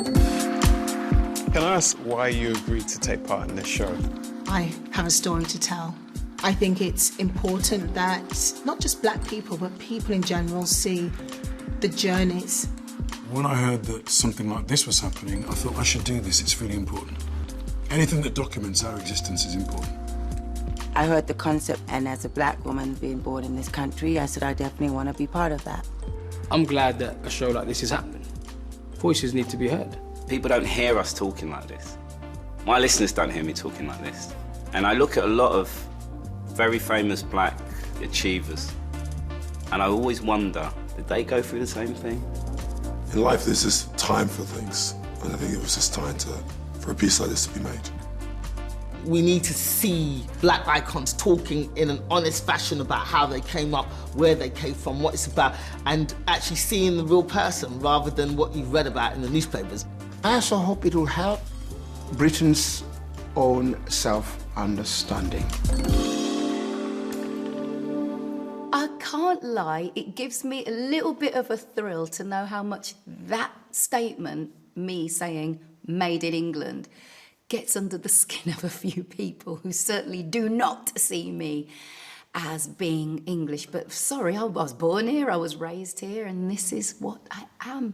Can I ask why you agreed to take part in this show? I have a story to tell. I think it's important that not just black people, but people in general see the journeys. When I heard that something like this was happening, I thought I should do this, it's really important. Anything that documents our existence is important. I heard the concept, and as a black woman being born in this country, I said I definitely want to be part of that. I'm glad that a show like this is happening. Voices need to be heard. People don't hear us talking like this. My listeners don't hear me talking like this. And I look at a lot of very famous black achievers, and I always wonder, did they go through the same thing? In life, there's just time for things, and I think it was just time for a piece like this to be made. We need to see black icons talking in an honest fashion about how they came up, where they came from, what it's about, and actually seeing the real person rather than what you've read about in the newspapers. I also hope it will help Britain's own self-understanding. I can't lie, it gives me a little bit of a thrill to know how much that statement, me saying made in England, gets under the skin of a few people who certainly do not see me as being English. But sorry, I was born here, I was raised here, and this is what I am.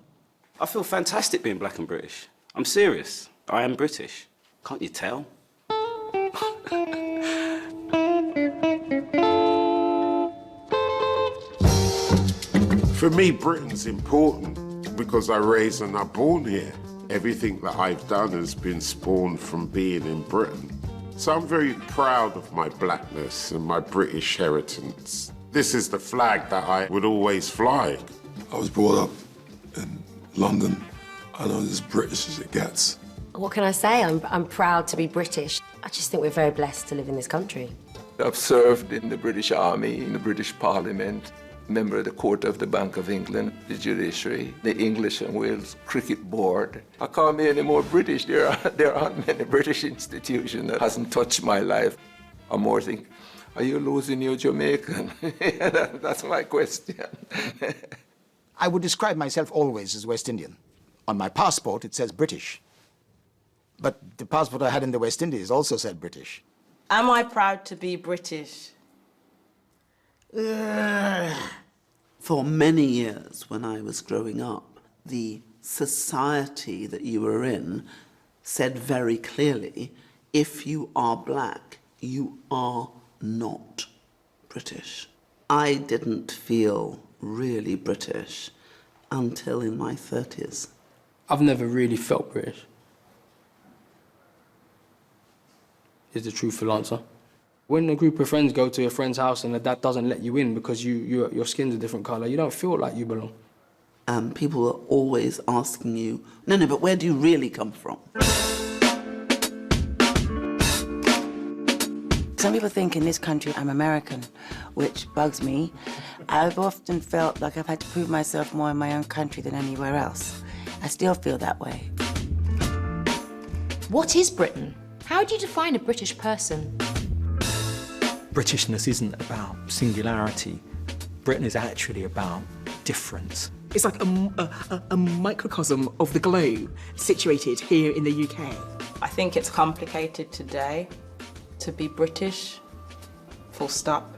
I feel fantastic being black and British. I'm serious. I am British. Can't you tell? For me, Britain's important because I raised and I'm born here. Everything that I've done has been spawned from being in Britain. So I'm very proud of my blackness and my British heritage. This is the flag that I would always fly. I was brought up in London. I know as British as it gets. What can I say? I'm proud to be British. I just think we're very blessed to live in this country. I've served in the British Army, in the British Parliament, member of the Court of the Bank of England, the judiciary, the English and Wales Cricket Board. I can't be any more British. There aren't many British institutions that hasn't touched my life. I more think, are you losing your Jamaican? That's my question. I would describe myself always as West Indian. On my passport, it says British. But the passport I had in the West Indies also said British. Am I proud to be British? For many years when I was growing up, the society that you were in said very clearly, if you are black, you are not British. I didn't feel really British until in my 30s. I've never really felt British. Is the truthful answer. When a group of friends go to a friend's house and the dad doesn't let you in because your skin's a different colour, you don't feel like you belong. People are always asking you, no, but where do you really come from? Some people think in this country I'm American, which bugs me. I've often felt like I've had to prove myself more in my own country than anywhere else. I still feel that way. What is Britain? How do you define a British person? Britishness isn't about singularity. Britain is actually about difference. It's like a microcosm of the globe situated here in the UK. I think it's complicated today to be British, full stop.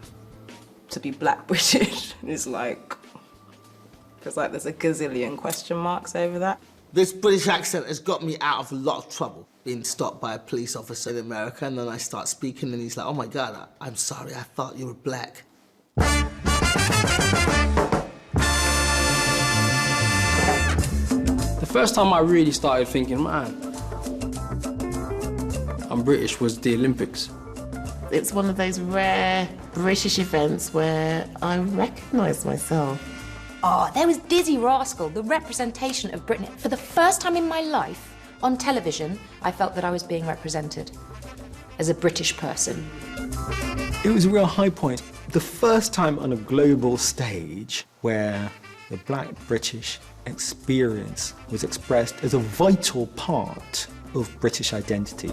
To be black British is like, feels like there's a gazillion question marks over that. This British accent has got me out of a lot of trouble. Being stopped by a police officer in America, and then I start speaking and he's like, oh my God, I'm sorry, I thought you were black. The first time I really started thinking, man, I'm British was the Olympics. It's one of those rare British events where I recognise myself. Oh, there was Dizzy Rascal, the representation of Britain. For the first time in my life, on television, I felt that I was being represented as a British person. It was a real high point. The first time on a global stage where the black British experience was expressed as a vital part of British identity.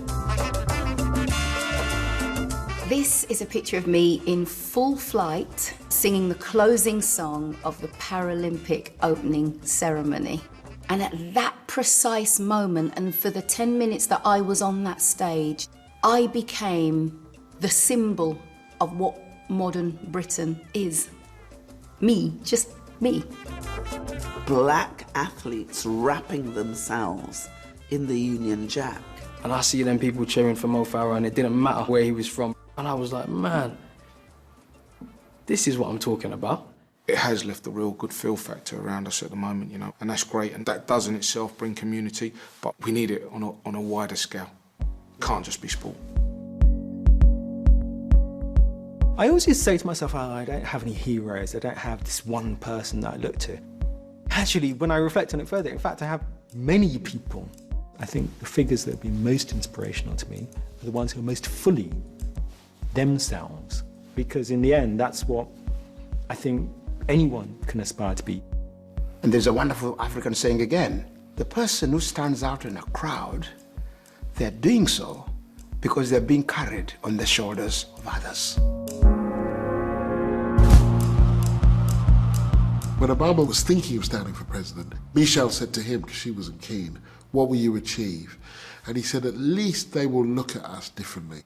This is a picture of me in full flight, singing the closing song of the Paralympic opening ceremony. And at that precise moment, and for the 10 minutes that I was on that stage, I became the symbol of what modern Britain is. Me, just me. Black athletes wrapping themselves in the Union Jack. And I see them people cheering for Mo Farah, and it didn't matter where he was from. And I was like, man, this is what I'm talking about. It has left a real good feel factor around us at the moment, you know, and that's great, and that does in itself bring community, but we need it on a wider scale. It can't just be sport. I always used to say to myself, oh, I don't have any heroes, I don't have this one person that I look to. Actually, when I reflect on it further, in fact, I have many people. I think the figures that have been most inspirational to me are the ones who are most fully themselves, because in the end, that's what I think anyone can aspire to be. And there's a wonderful African saying again, the person who stands out in a crowd, they're doing so because they're being carried on the shoulders of others. When Obama was thinking of standing for president, Michelle said to him, because she wasn't keen, what will you achieve? And he said, at least they will look at us differently.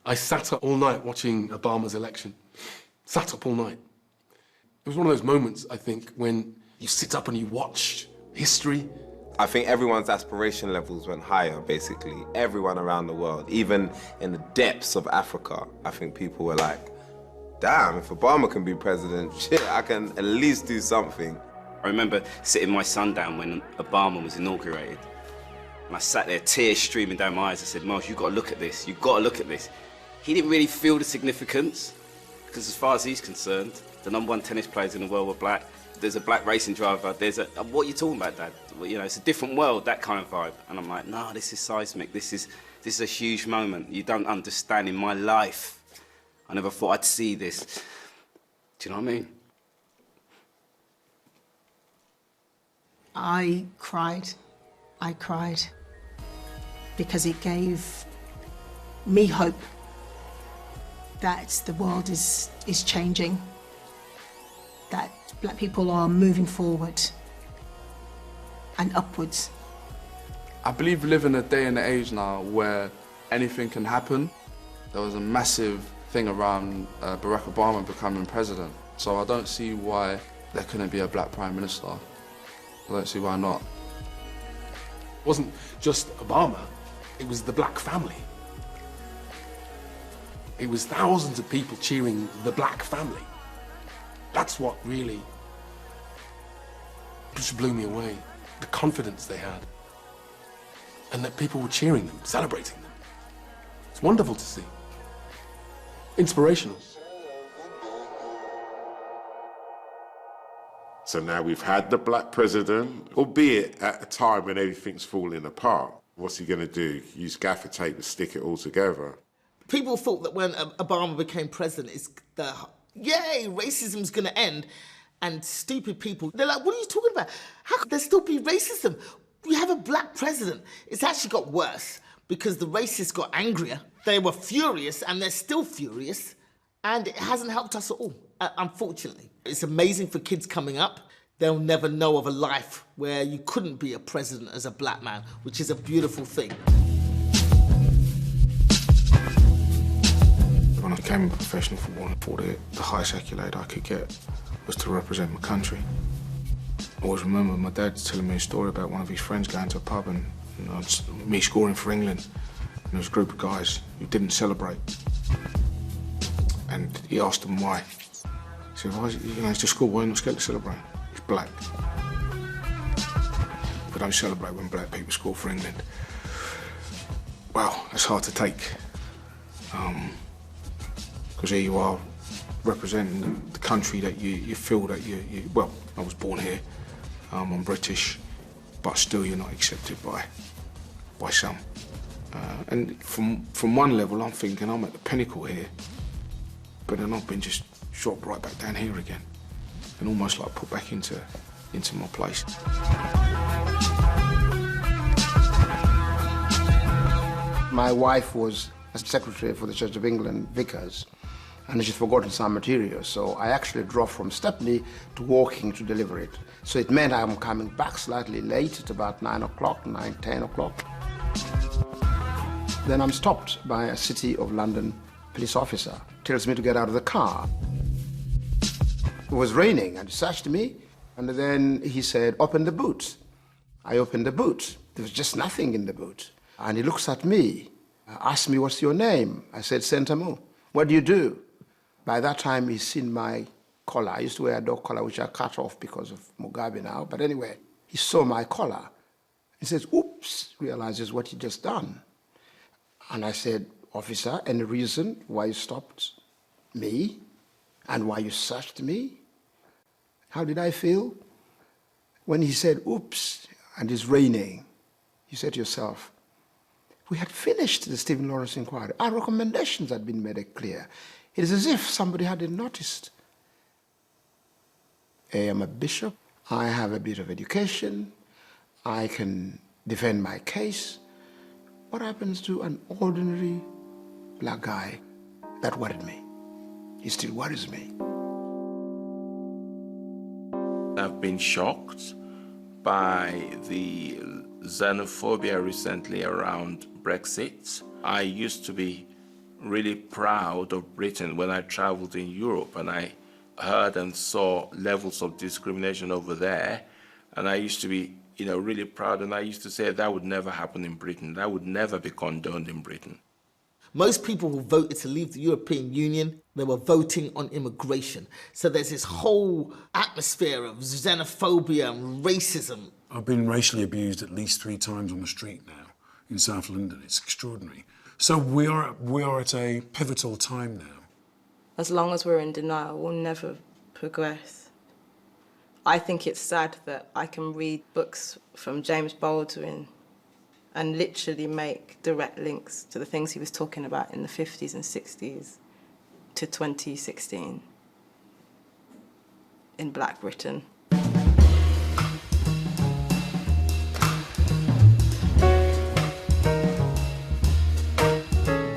I sat up all night watching Obama's election. Sat up all night. It was one of those moments, I think, when you sit up and you watch history. I think everyone's aspiration levels went higher, basically. Everyone around the world, even in the depths of Africa, I think people were like, damn, if Obama can be president, shit, I can at least do something. I remember sitting my son down when Obama was inaugurated. And I sat there, tears streaming down my eyes. I said, Miles, you've got to look at this. You've got to look at this. He didn't really feel the significance, because as far as he's concerned, the #1 tennis players in the world were black. There's a black racing driver. There's a, what are you talking about, Dad? Well, you know, it's a different world, that kind of vibe. And I'm like, no, this is seismic. This is a huge moment. You don't understand. In my life, I never thought I'd see this. Do you know what I mean? I cried. I cried because it gave me hope that the world is changing, that black people are moving forward and upwards. I believe we live in a day and age now where anything can happen. There was a massive thing around Barack Obama becoming president, so I don't see why there couldn't be a black prime minister. I don't see why not. It wasn't just Obama, it was the black family. It was thousands of people cheering the black family. That's what really just blew me away. The confidence they had. And that people were cheering them, celebrating them. It's wonderful to see. Inspirational. So now we've had the black president, albeit at a time when everything's falling apart. What's he going to do? Use gaffer tape to stick it all together? People thought that when Obama became president, yay, racism's going to end. And stupid people, they're like, what are you talking about? How could there still be racism? We have a black president. It's actually got worse because the racists got angrier. They were furious and they're still furious. And it hasn't helped us at all, unfortunately. It's amazing for kids coming up. They'll never know of a life where you couldn't be a president as a black man, which is a beautiful thing. When I became a professional footballer, I thought the highest accolade I could get was to represent my country. I always remember my dad telling me a story about one of his friends going to a pub and me scoring for England. And there was a group of guys who didn't celebrate. And he asked them why. He said, why is it, it's just school, why are you not scared to celebrate? He's black. We don't celebrate when black people score for England. Well, that's hard to take. Because here you are, representing the country that you feel that well, I was born here, I'm British, but still you're not accepted by some. And from one level, I'm thinking I'm at the pinnacle here, but then I've been just shot right back down here again, and almost like put back into my place. My wife was a secretary for the Church of England, Vicars, and she'd forgotten some material. So I actually drove from Stepney to walking to deliver it. So it meant I'm coming back slightly late at about 9 o'clock, 10 o'clock. Then I'm stopped by a City of London police officer. Tells me to get out of the car. It was raining and he searched me, and then he said, open the boot. I opened the boot. There was just nothing in the boot. And he looks at me, asked me, what's your name? I said, Sentamu. What do you do? By that time, he's seen my collar. I used to wear a dog collar, which I cut off because of Mugabe now. But anyway, he saw my collar. He says, oops, realizes what he'd just done. And I said, officer, any reason why you stopped me and why you searched me? How did I feel? When he said, oops, and it's raining, you said to yourself, we had finished the Stephen Lawrence inquiry. Our recommendations had been made clear. It is as if somebody hadn't noticed. I am a bishop. I have a bit of education. I can defend my case. What happens to an ordinary black guy? That worried me. It still worries me. I've been shocked by the xenophobia recently around Brexit. I used to be really proud of Britain when I traveled in Europe, and I heard and saw levels of discrimination over there, and I used to be really proud, and I used to say that would never happen in Britain. That would never be condoned in Britain. Most people who voted to leave the European Union, they were voting on immigration. So there's this whole atmosphere of xenophobia and racism. I've been racially abused at least 3 times on the street now in South London. It's extraordinary. So we are at a pivotal time now. As long as we're in denial, we'll never progress. I think it's sad that I can read books from James Baldwin and literally make direct links to the things he was talking about in the 50s and 60s to 2016 in Black Britain.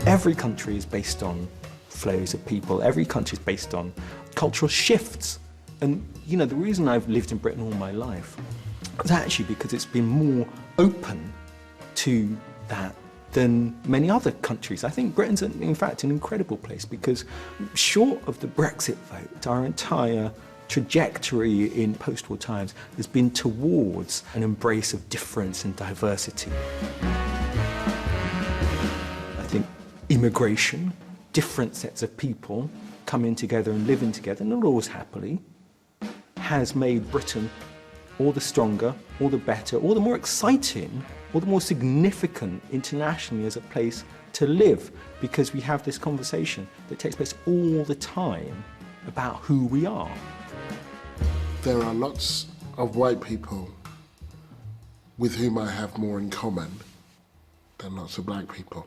Every country is based on flows of people. Every country is based on cultural shifts. And, the reason I've lived in Britain all my life is actually because it's been more open to that than many other countries. I think Britain's, in fact, an incredible place because short of the Brexit vote, our entire trajectory in post-war times has been towards an embrace of difference and diversity. I think immigration, different sets of people coming together and living together, not always happily, has made Britain all the stronger, all the better, all the more exciting, all the more significant internationally as a place to live, because we have this conversation that takes place all the time about who we are. There are lots of white people with whom I have more in common than lots of black people.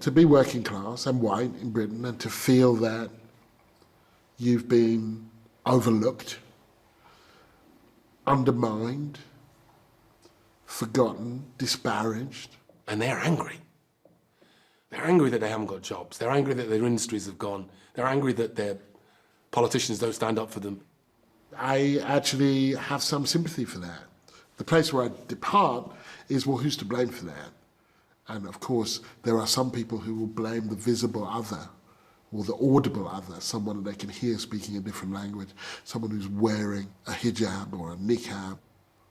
To be working class and white in Britain and to feel that you've been overlooked, undermined, forgotten, disparaged. And they're angry. They're angry that they haven't got jobs. They're angry that their industries have gone. They're angry that their politicians don't stand up for them. I actually have some sympathy for that. The place where I depart is, well, who's to blame for that? And of course, there are some people who will blame the visible other or the audible other, someone that they can hear speaking a different language, someone who's wearing a hijab or a niqab.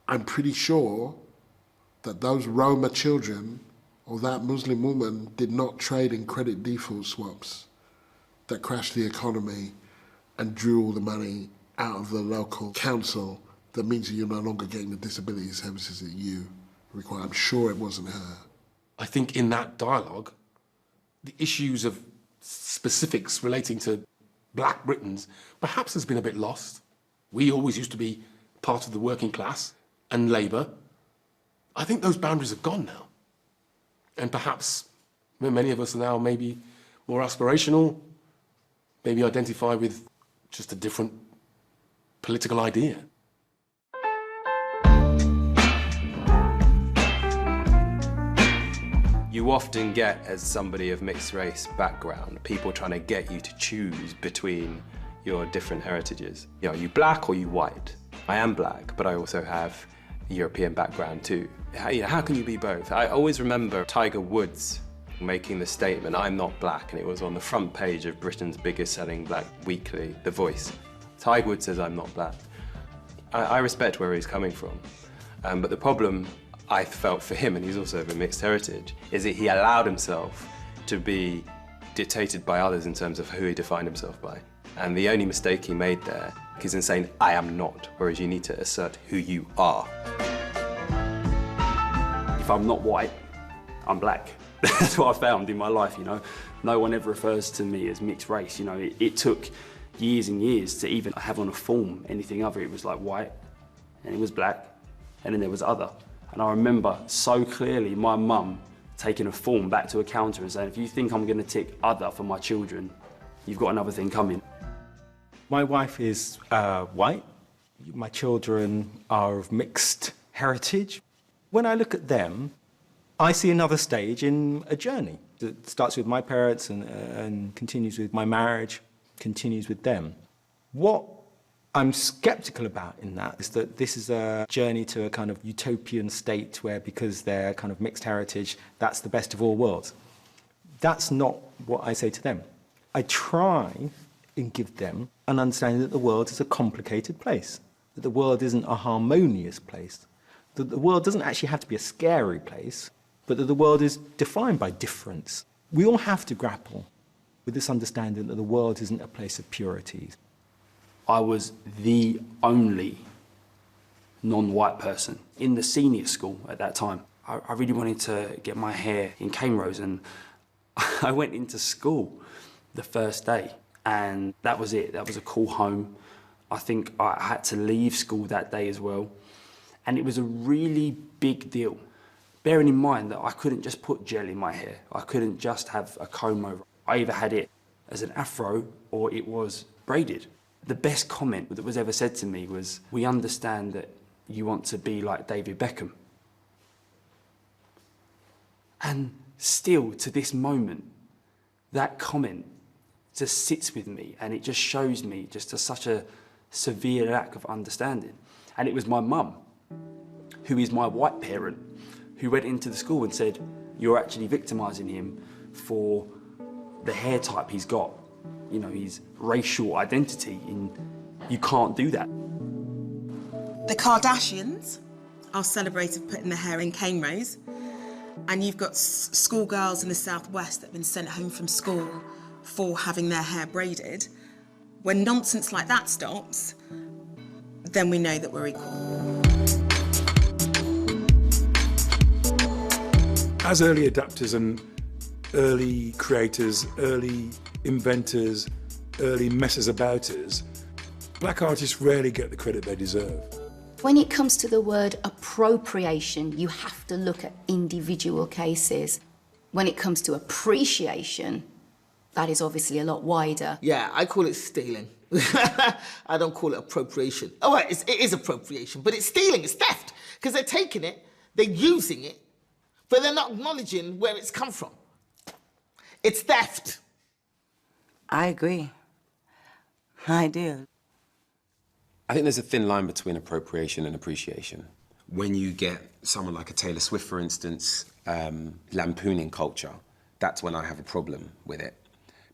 I'm pretty sure that those Roma children or that Muslim woman did not trade in credit default swaps that crashed the economy and drew all the money out of the local council that means that you're no longer getting the disability services that you require. I'm sure it wasn't her. I think in that dialogue, the issues of specifics relating to Black Britons perhaps has been a bit lost. We always used to be part of the working class and Labour. I think those boundaries have gone now. And perhaps many of us are now maybe more aspirational, maybe identify with just a different political idea. You You often get, as somebody of mixed race background, people trying to get you to choose between your different heritages. You know, are you black or are you white? I am black, but I also have a European background too. How can you be both? I always remember Tiger Woods making the statement, "I'm not black," and it was on the front page of Britain's biggest selling black weekly, The Voice. Tiger Woods says, "I'm not black." I respect where he's coming from, but the problem I felt for him, and he's also of a mixed heritage, is that he allowed himself to be dictated by others in terms of who he defined himself by. And the only mistake he made there is in saying, "I am not," whereas you need to assert who you are. If I'm not white, I'm black. That's what I found in my life, you know. No one ever refers to me as mixed race, you know. It took years and years to even have on a form anything other. It was like white, and it was black, and then there was other. And I remember so clearly my mum taking a form back to a counter and saying, "If you think I'm gonna tick other for my children, you've got another thing coming." My wife is white. My children are of mixed heritage. When I look at them, I see another stage in a journey that starts with my parents and continues with my marriage, continues with them. What I'm skeptical about in that is that this is a journey to a kind of utopian state where, because they're kind of mixed heritage, that's the best of all worlds. That's not what I say to them. I try and give them an understanding that the world is a complicated place, that the world isn't a harmonious place, that the world doesn't actually have to be a scary place, but that the world is defined by difference. We all have to grapple with this understanding that the world isn't a place of purities. I was the only non-white person in the senior school at that time. I really wanted to get my hair in cane rows, and I went into school the first day, and that was it. That was a call home. I think I had to leave school that day as well, and it was a really big deal. Bearing in mind that I couldn't just put gel in my hair. I couldn't just have a comb over. I either had it as an afro or it was braided. The best comment that was ever said to me was, "We understand that you want to be like David Beckham." And still, to this moment, that comment just sits with me, and it just shows me just such a severe lack of understanding. And it was my mum, who is my white parent, who went into the school and said, "You're actually victimising him for the hair type he's got, you know, his racial identity, and you can't do that." The Kardashians are celebrated putting their hair in cane rows, and you've got schoolgirls in the southwest that have been sent home from school for having their hair braided. When nonsense like that stops, then we know that we're equal. As early adapters and early creators, early inventors, early messers abouters, black artists rarely get the credit they deserve. When it comes to the word appropriation, you have to look at individual cases. When it comes to appreciation, that is obviously a lot wider. Yeah, I call it stealing. I don't call it appropriation. Oh, right, it is appropriation, but it's stealing, it's theft. Because they're taking it, they're using it, but they're not acknowledging where it's come from. It's theft. I agree. I do. I think there's a thin line between appropriation and appreciation. When you get someone like a Taylor Swift, for instance, lampooning culture, that's when I have a problem with it.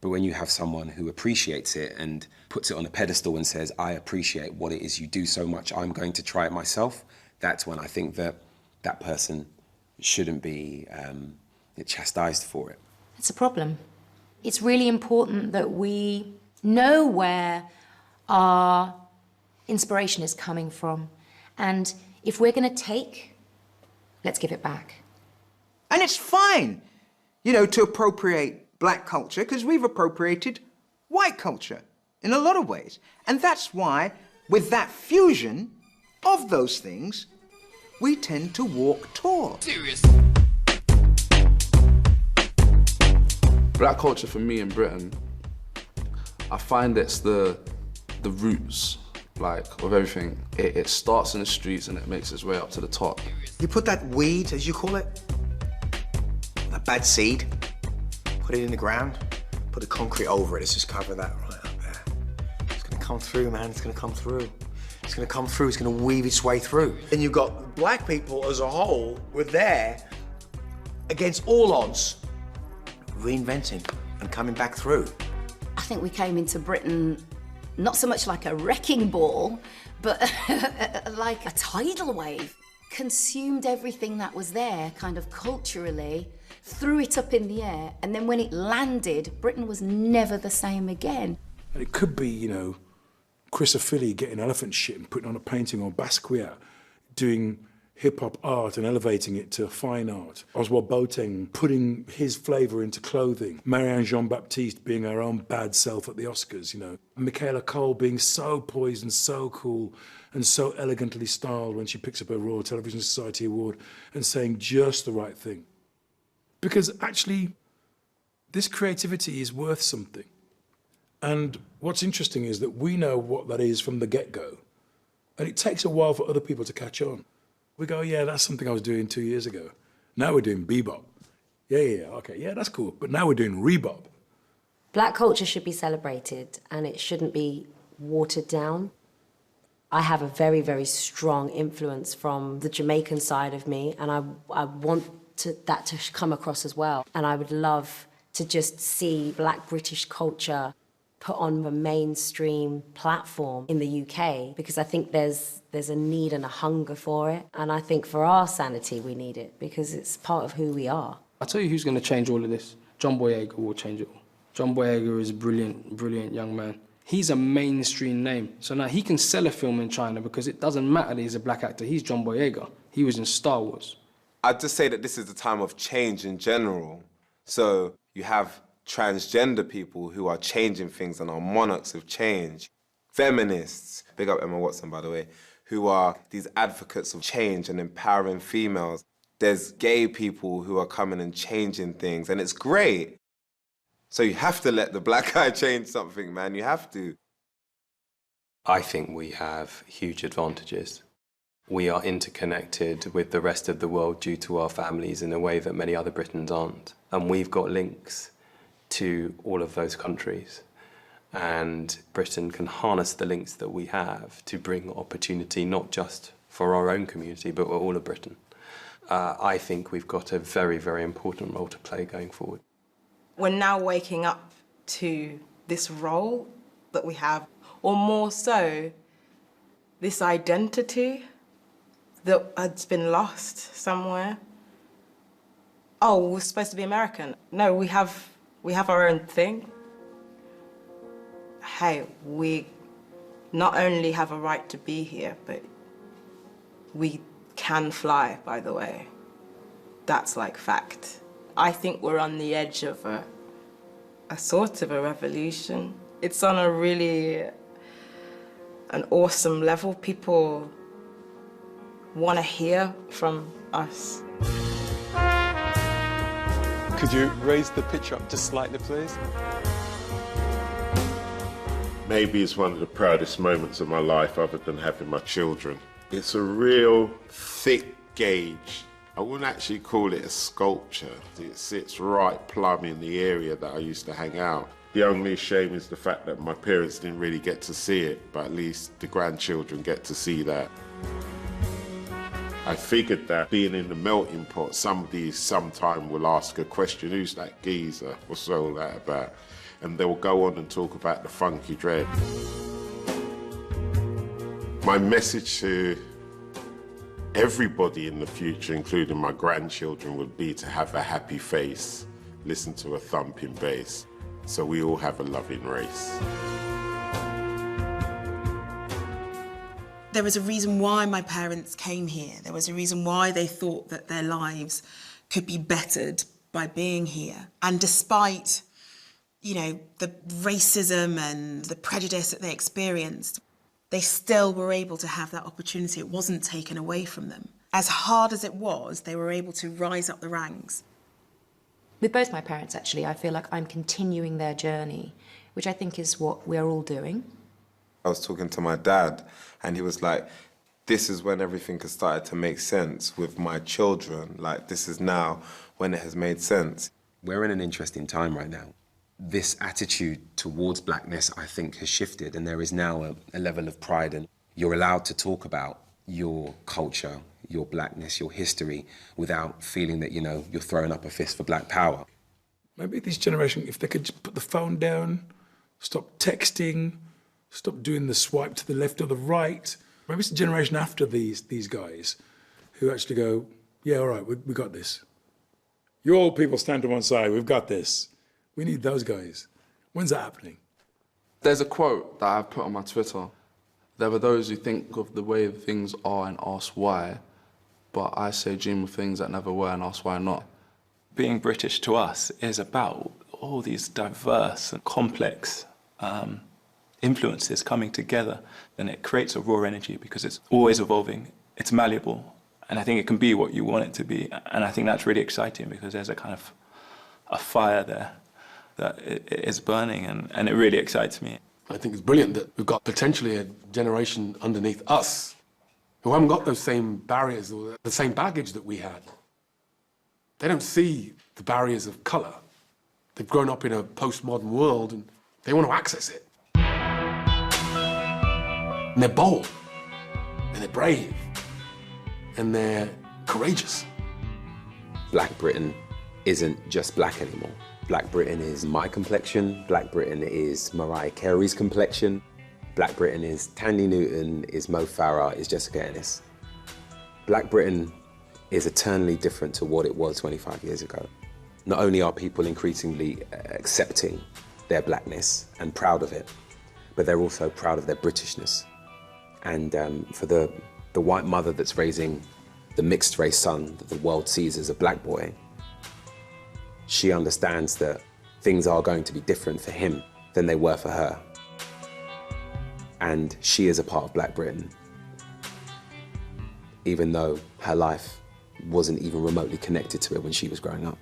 But when you have someone who appreciates it and puts it on a pedestal and says, "I appreciate what it is you do so much, I'm going to try it myself," that's when I think that that person shouldn't be chastised for it. It's a problem. It's really important that we know where our inspiration is coming from. And if we're going to take, let's give it back. And it's fine, you know, to appropriate black culture, because we've appropriated white culture in a lot of ways. And that's why, with that fusion of those things, we tend to walk tall. Serious. Black culture for me in Britain, I find it's the roots, like, of everything. It starts in the streets and it makes its way up to the top. You put that weed, as you call it, a bad seed, put it in the ground, put the concrete over it. Let's just cover that right up there. It's gonna come through, man. It's gonna come through. It's gonna come through. It's gonna weave its way through. And you've got black people as a whole were there against all odds, reinventing and coming back through. I think we came into Britain not so much like a wrecking ball, but like a tidal wave. Consumed everything that was there, kind of culturally, threw it up in the air, and then when it landed, Britain was never the same again. And it could be, you know, Chris O'Philly getting elephant shit and putting on a painting, or Basquiat doing hip-hop art and elevating it to fine art. Oswald Boateng putting his flavour into clothing. Marianne Jean-Baptiste being her own bad self at the Oscars, you know. Michaela Cole being so poised and so cool and so elegantly styled when she picks up her Royal Television Society Award and saying just the right thing. Because actually, this creativity is worth something. And what's interesting is that we know what that is from the get-go. And it takes a while for other people to catch on. We go, yeah, that's something I was doing 2 years ago. Now we're doing bebop. Yeah, okay, yeah, that's cool. But now we're doing rebop. Black culture should be celebrated and it shouldn't be watered down. I have a very, very strong influence from the Jamaican side of me, and I want that to come across as well. And I would love to just see Black British culture put on the mainstream platform in the UK, because I think there's a need and a hunger for it. And I think for our sanity, we need it, because it's part of who we are. I'll tell you who's going to change all of this. John Boyega will change it all. John Boyega is a brilliant, brilliant young man. He's a mainstream name. So now he can sell a film in China because it doesn't matter that he's a black actor. He's John Boyega. He was in Star Wars. I'd just say that this is a time of change in general. So you have transgender people who are changing things and are monarchs of change. Feminists, big up Emma Watson, by the way, who are these advocates of change and empowering females. There's gay people who are coming and changing things, and it's great. So you have to let the black guy change something, man. You have to. I think we have huge advantages. We are interconnected with the rest of the world due to our families in a way that many other Britons aren't. And we've got links to all of those countries. And Britain can harness the links that we have to bring opportunity, not just for our own community, but for all of Britain. I think we've got a very, very important role to play going forward. We're now waking up to this role that we have, or more so, this identity that has been lost somewhere. Oh, we're supposed to be American. No, we have our own thing. Hey, we not only have a right to be here, but we can fly, by the way. That's like fact. I think we're on the edge of a sort of a revolution. It's on a really an awesome level. People want to hear from us. Could you raise the picture up just slightly, please? Maybe it's one of the proudest moments of my life other than having my children. It's a real thick gauge. I wouldn't actually call it a sculpture. It sits right plumb in the area that I used to hang out. The only shame is the fact that my parents didn't really get to see it, but at least the grandchildren get to see that. I figured that being in the melting pot, somebody sometime will ask a question, who's that geezer? What's all that about? And they'll go on and talk about the Funky Dread. My message to everybody in the future, including my grandchildren, would be to have a happy face, listen to a thumping bass, so we all have a loving race. There was a reason why my parents came here. There was a reason why they thought that their lives could be bettered by being here. And despite, you know, the racism and the prejudice that they experienced, they still were able to have that opportunity. It wasn't taken away from them. As hard as it was, they were able to rise up the ranks. With both my parents, actually, I feel like I'm continuing their journey, which I think is what we're all doing. I was talking to my dad, and he was like, this is when everything has started to make sense with my children. Like, this is now when it has made sense. We're in an interesting time right now. This attitude towards blackness, I think, has shifted, and there is now a level of pride, and you're allowed to talk about your culture, your blackness, your history, without feeling that, you know, you're throwing up a fist for black power. Maybe this generation, if they could just put the phone down, stop texting, stop doing the swipe to the left or the right. Maybe it's the generation after these guys who actually go, yeah, all right, we got this. You old people stand to one side, we've got this. We need those guys. When's that happening? There's a quote that I've put on my Twitter. There are those who think of the way things are and ask why, but I say dream of things that never were and ask why not. Being British to us is about all these diverse and complex influences coming together, and it creates a raw energy because it's always evolving, it's malleable, and I think it can be what you want it to be. And I think that's really exciting because there's a kind of a fire there that is burning, and it really excites me. I think it's brilliant that we've got potentially a generation underneath us who haven't got those same barriers or the same baggage that we had. They don't see the barriers of colour. They've grown up in a postmodern world and they want to access it. And they're bold, and they're brave, and they're courageous. Black Britain isn't just black anymore. Black Britain is my complexion. Black Britain is Mariah Carey's complexion. Black Britain is Tandy Newton, is Mo Farah, is Jessica Ennis. Black Britain is eternally different to what it was 25 years ago. Not only are people increasingly accepting their blackness and proud of it, but they're also proud of their Britishness. And for the white mother that's raising the mixed race son that the world sees as a black boy, she understands that things are going to be different for him than they were for her. And she is a part of Black Britain, even though her life wasn't even remotely connected to it when she was growing up.